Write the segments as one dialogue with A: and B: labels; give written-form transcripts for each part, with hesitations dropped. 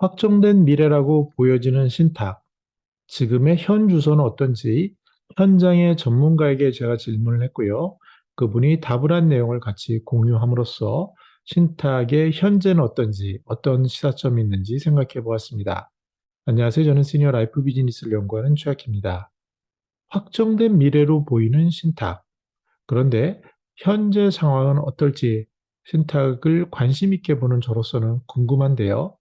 A: 확정된 미래라고 보여지는 신탁, 지금의 현 주소는 어떤지 현장의 전문가에게 제가 질문을 했고요. 그분이 답을 한 내용을 같이 공유함으로써 신탁의 현재는 어떤지, 어떤 시사점이 있는지 생각해 보았습니다. 안녕하세요. 저는 시니어 라이프 비즈니스를 연구하는 최학입니다. 확정된 미래로 보이는 신탁. 그런데 현재 상황은 어떨지 신탁을 관심 있게 보는 저로서는 궁금한데요.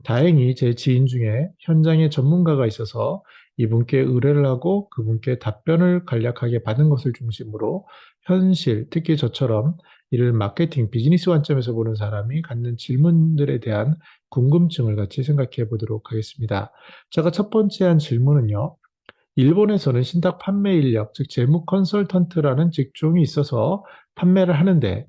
A: 다행히 제 지인 중에 현장에 전문가가 있어서 이분께 의뢰를 하고 그분께 답변을 간략하게 받은 것을 중심으로 현실, 특히 저처럼 이를 마케팅, 비즈니스 관점에서 보는 사람이 갖는 질문들에 대한 궁금증을 같이 생각해 보도록 하겠습니다. 제가 첫 번째 한 질문은요. 일본에서는 신탁 판매 인력, 즉 재무 컨설턴트라는 직종이 있어서 판매를 하는데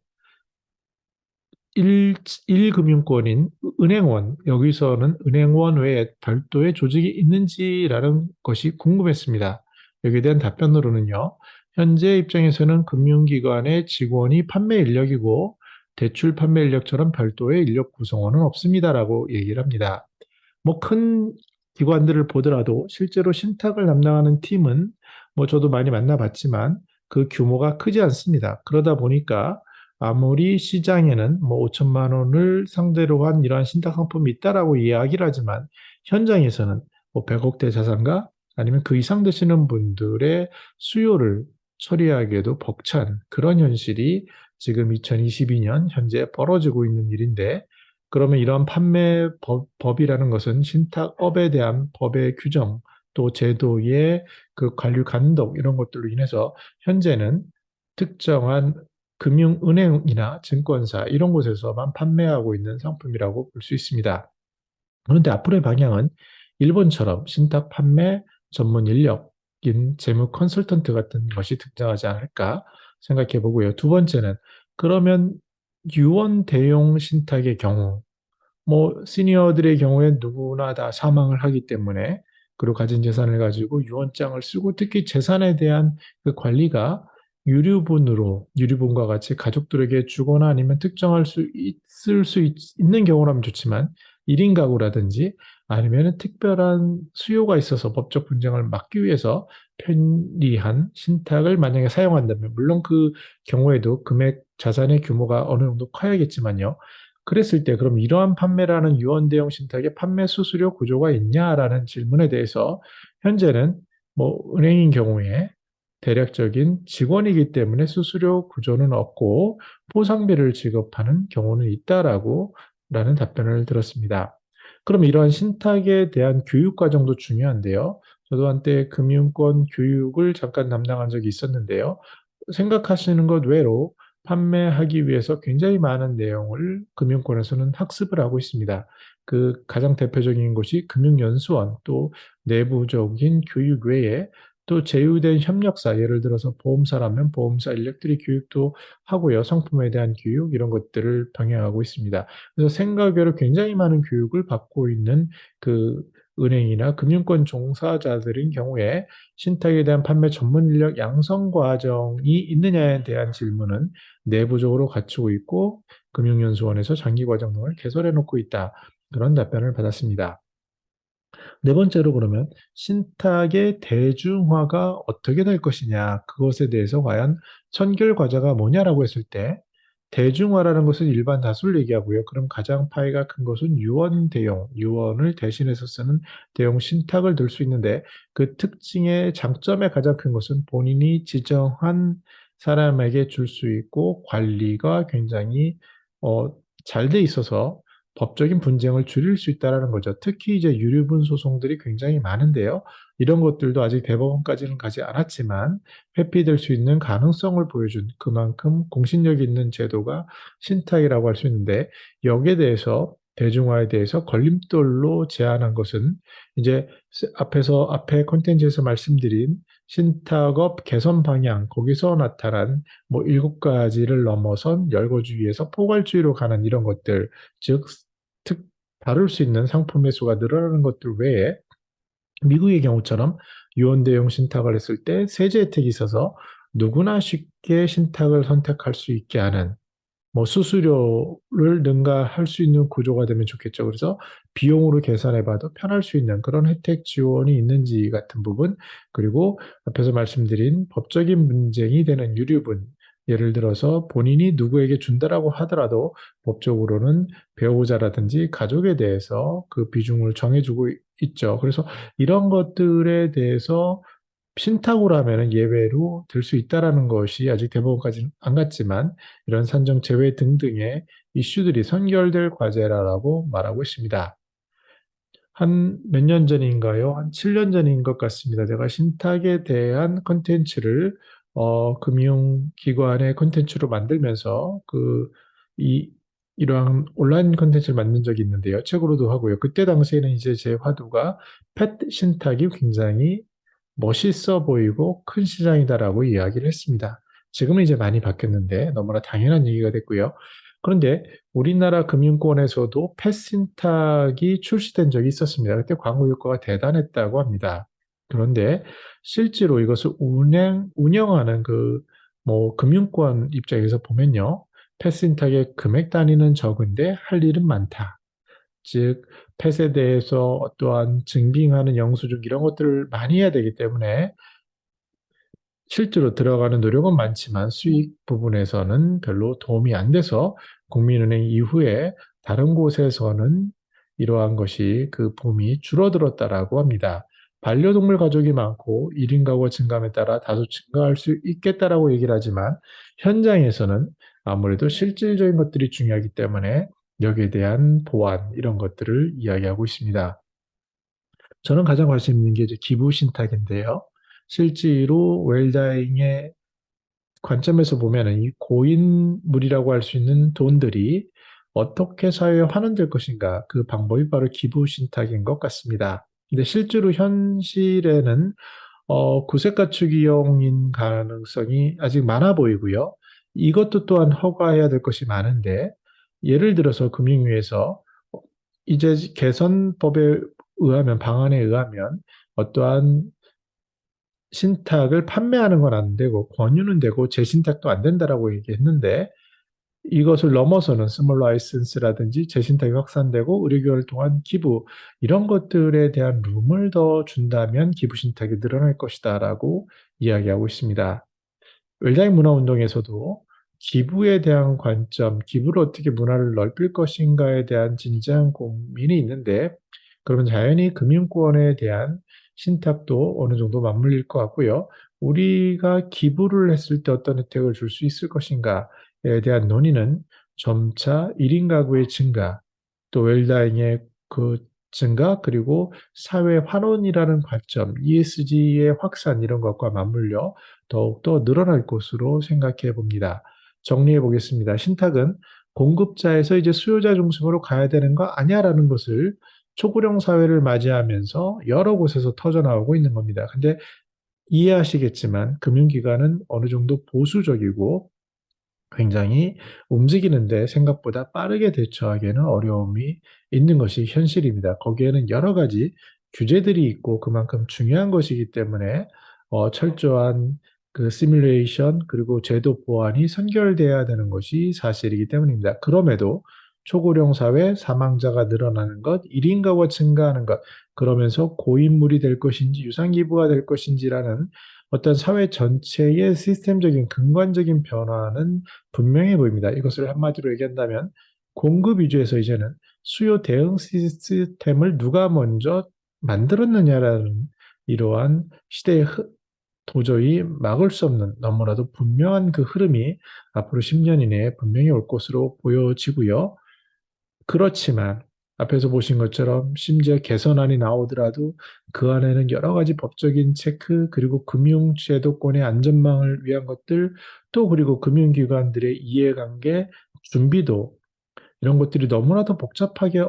A: 일금융권인 은행원, 여기서는 은행원 외에 별도의 조직이 있는지라는 것이 궁금했습니다. 여기에 대한 답변으로는요, 현재 입장에서는 금융기관의 직원이 판매 인력이고 대출 판매 인력처럼 별도의 인력 구성원은 없습니다라고 얘기를 합니다. 뭐 큰 기관들을 보더라도 실제로 신탁을 담당하는 팀은 뭐 저도 많이 만나봤지만 그 규모가 크지 않습니다. 그러다 보니까 아무리 시장에는 뭐 5천만 원을 상대로 한 이러한 신탁 상품이 있다라고 이야기를 하지만 현장에서는 뭐 100억대 자산가 아니면 그 이상 되시는 분들의 수요를 처리하기에도 벅찬 그런 현실이 지금 2022년 현재 벌어지고 있는 일인데 그러면 이러한 판매 법이라는 것은 신탁업에 대한 법의 규정 또 제도의 그 관리 감독 이런 것들로 인해서 현재는 특정한 금융은행이나 증권사 이런 곳에서만 판매하고 있는 상품이라고 볼 수 있습니다. 그런데 앞으로의 방향은 일본처럼 신탁 판매 전문 인력인 재무 컨설턴트 같은 것이 등장하지 않을까 생각해 보고요. 두 번째는 그러면 유언 대용 신탁의 경우 뭐 시니어들의 경우에 누구나 다 사망을 하기 때문에 그리고 가진 재산을 가지고 유언장을 쓰고 특히 재산에 대한 그 관리가 유류분과 같이 가족들에게 주거나 아니면 특정할 수 있을 수 있는 경우라면 좋지만 1인 가구라든지 아니면 특별한 수요가 있어서 법적 분쟁을 막기 위해서 편리한 신탁을 만약에 사용한다면 물론 그 경우에도 금액 자산의 규모가 어느 정도 커야겠지만요. 그랬을 때 그럼 이러한 판매라는 유언 대용 신탁에 판매 수수료 구조가 있냐라는 질문에 대해서 현재는 뭐 은행인 경우에 대략적인 직원이기 때문에 수수료 구조는 없고 보상비를 지급하는 경우는 있다라고 라는 답변을 들었습니다. 그럼 이러한 신탁에 대한 교육 과정도 중요한데요. 저도 한때 금융권 교육을 잠깐 담당한 적이 있었는데요. 생각하시는 것 외로 판매하기 위해서 굉장히 많은 내용을 금융권에서는 학습을 하고 있습니다. 그 가장 대표적인 것이 금융연수원 또 내부적인 교육 외에 또 제휴된 협력사, 예를 들어서 보험사라면 보험사 인력들이 교육도 하고요. 상품에 대한 교육 이런 것들을 병행하고 있습니다. 그래서 생각외로 굉장히 많은 교육을 받고 있는 그 은행이나 금융권 종사자들인 경우에 신탁에 대한 판매 전문 인력 양성 과정이 있느냐에 대한 질문은 내부적으로 갖추고 있고 금융연수원에서 장기 과정 등을 개설해 놓고 있다. 그런 답변을 받았습니다. 네 번째로 그러면 신탁의 대중화가 어떻게 될 것이냐, 그것에 대해서 과연 선결 과제가 뭐냐라고 했을 때 대중화라는 것은 일반 다수를 얘기하고요. 그럼 가장 파이가 큰 것은 유언 대용, 유언을 대신해서 쓰는 대용 신탁을 들 수 있는데 그 특징의 장점의 가장 큰 것은 본인이 지정한 사람에게 줄 수 있고 관리가 굉장히 잘 돼 있어서 법적인 분쟁을 줄일 수 있다는 거죠. 특히 이제 유류분 소송들이 굉장히 많은데요. 이런 것들도 아직 대법원까지는 가지 않았지만 회피될 수 있는 가능성을 보여준 그만큼 공신력 있는 제도가 신탁이라고 할 수 있는데 여기에 대해서 대중화에 대해서 걸림돌로 제안한 것은 이제 앞에 콘텐츠에서 말씀드린 신탁업 개선 방향 거기서 나타난 뭐 7가지를 넘어선 열거주의에서 포괄주의로 가는 이런 것들 즉 특, 다룰 수 있는 상품의 수가 늘어나는 것들 외에 미국의 경우처럼 유언 대용 신탁을 했을 때 세제 혜택이 있어서 누구나 쉽게 신탁을 선택할 수 있게 하는 뭐 수수료를 능가할 수 있는 구조가 되면 좋겠죠. 그래서 비용으로 계산해 봐도 편할 수 있는 그런 혜택 지원이 있는지 같은 부분, 그리고 앞에서 말씀드린 법적인 분쟁이 되는 유류분, 예를 들어서 본인이 누구에게 준다라고 하더라도 법적으로는 배우자라든지 가족에 대해서 그 비중을 정해주고 있죠. 그래서 이런 것들에 대해서 신탁으로 하면 예외로 들 수 있다라는 것이 아직 대법원까지는 안 갔지만 이런 산정 제외 등등의 이슈들이 선결될 과제라고 말하고 있습니다. 한 몇 년 전인가요? 한 7년 전인 것 같습니다. 제가 신탁에 대한 컨텐츠를 금융기관의 컨텐츠로 만들면서 이 이러한 온라인 컨텐츠를 만든 적이 있는데요. 책으로도 하고요. 그때 당시에는 이제 제 화두가 펫 신탁이 굉장히 멋있어 보이고 큰 시장이다라고 이야기를 했습니다. 지금은 이제 많이 바뀌었는데 너무나 당연한 얘기가 됐고요. 그런데 우리나라 금융권에서도 패신탁이 출시된 적이 있었습니다. 그때 광고 효과가 대단했다고 합니다. 그런데 실제로 이것을 운영하는 뭐 금융권 입장에서 보면요. 패신탁의 금액 단위는 적은데 할 일은 많다. 즉, 펫에 대해서 어떠한 증빙하는 영수증 이런 것들을 많이 해야 되기 때문에 실제로 들어가는 노력은 많지만 수익 부분에서는 별로 도움이 안 돼서 국민은행 이후에 다른 곳에서는 이러한 것이 그 붐이 줄어들었다라고 합니다. 반려동물 가족이 많고 1인 가구가 증감에 따라 다소 증가할 수 있겠다라고 얘기를 하지만 현장에서는 아무래도 실질적인 것들이 중요하기 때문에 여기에 대한 보완 이런 것들을 이야기하고 있습니다. 저는 가장 관심 있는 게 이제 기부 신탁인데요. 실제로 웰다잉의 관점에서 보면은 이 고인물이라고 할 수 있는 돈들이 어떻게 사회에 환원될 것인가 그 방법이 바로 기부 신탁인 것 같습니다. 근데 실제로 현실에는 구색 가축이용인 가능성이 아직 많아 보이고요. 이것도 또한 허가해야 될 것이 많은데 예를 들어서 금융위에서 이제 개선법에 의하면 방안에 의하면 어떠한 신탁을 판매하는 건 안 되고 권유는 되고 재신탁도 안 된다라고 얘기했는데 이것을 넘어서는 스몰 라이센스라든지 재신탁이 확산되고 의료교육을 통한 기부 이런 것들에 대한 룸을 더 준다면 기부 신탁이 늘어날 것이다라고 이야기하고 있습니다. 웰다잉 문화운동에서도 기부에 대한 관점, 기부를 어떻게 문화를 넓힐 것인가에 대한 진지한 고민이 있는데, 그러면 자연히 금융권에 대한 신탁도 어느 정도 맞물릴 것 같고요. 우리가 기부를 했을 때 어떤 혜택을 줄 수 있을 것인가에 대한 논의는 점차 1인 가구의 증가, 또 웰다잉의 그 증가, 그리고 사회 환원이라는 관점, ESG의 확산 이런 것과 맞물려 더욱더 늘어날 것으로 생각해 봅니다. 정리해 보겠습니다. 신탁은 공급자에서 이제 수요자 중심으로 가야 되는 거 아니야라는 것을 초고령 사회를 맞이하면서 여러 곳에서 터져나오고 있는 겁니다. 근데 이해하시겠지만 금융기관은 어느 정도 보수적이고 굉장히 움직이는데 생각보다 빠르게 대처하기에는 어려움이 있는 것이 현실입니다. 거기에는 여러 가지 규제들이 있고 그만큼 중요한 것이기 때문에 철저한 그 시뮬레이션 그리고 제도 보완이 선결돼야 되는 것이 사실이기 때문입니다. 그럼에도 초고령 사회 사망자가 늘어나는 것, 1인 가구가 증가하는 것, 그러면서 고인물이 될 것인지 유상기부가 될 것인지라는 어떤 사회 전체의 시스템적인 근간적인 변화는 분명해 보입니다. 이것을 한마디로 얘기한다면 공급 위주에서 이제는 수요 대응 시스템을 누가 먼저 만들었느냐라는 이러한 시대의 도저히 막을 수 없는 너무나도 분명한 그 흐름이 앞으로 10년 이내에 분명히 올 것으로 보여지고요. 그렇지만 앞에서 보신 것처럼 심지어 개선안이 나오더라도 그 안에는 여러 가지 법적인 체크 그리고 금융제도권의 안전망을 위한 것들 또 그리고 금융기관들의 이해관계 준비도 이런 것들이 너무나도 복잡하게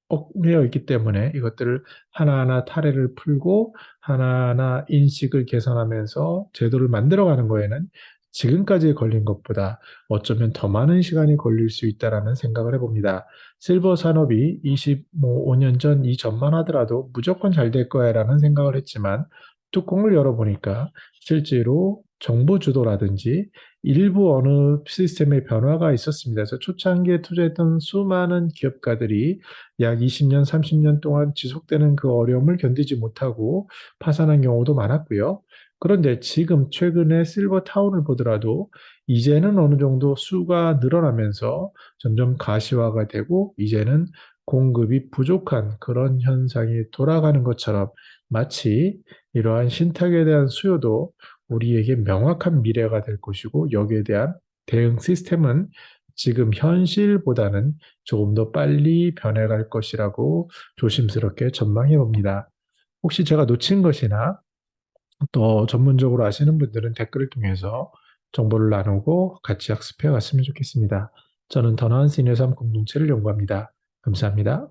A: 얽매여 있기 때문에 이것들을 하나하나 타례를 풀고 하나하나 인식을 개선하면서 제도를 만들어가는 거에는 지금까지 걸린 것보다 어쩌면 더 많은 시간이 걸릴 수 있다라는 생각을 해봅니다. 실버 산업이 25년 전 이전만 하더라도 무조건 잘 될 거야라는 생각을 했지만 뚜껑을 열어보니까 실제로 정보 주도라든지 일부 어느 시스템의 변화가 있었습니다. 그래서 초창기에 투자했던 수많은 기업가들이 약 20년, 30년 동안 지속되는 그 어려움을 견디지 못하고 파산한 경우도 많았고요. 그런데 지금 최근에 실버 타운을 보더라도 이제는 어느 정도 수가 늘어나면서 점점 가시화가 되고 이제는 공급이 부족한 그런 현상이 돌아가는 것처럼 마치 이러한 신탁에 대한 수요도 우리에게 명확한 미래가 될 것이고 여기에 대한 대응 시스템은 지금 현실보다는 조금 더 빨리 변해갈 것이라고 조심스럽게 전망해 봅니다. 혹시 제가 놓친 것이나 또 전문적으로 아시는 분들은 댓글을 통해서 정보를 나누고 같이 학습해 갔으면 좋겠습니다. 저는 더 나은 시니어 삶 공동체를 연구합니다. 감사합니다.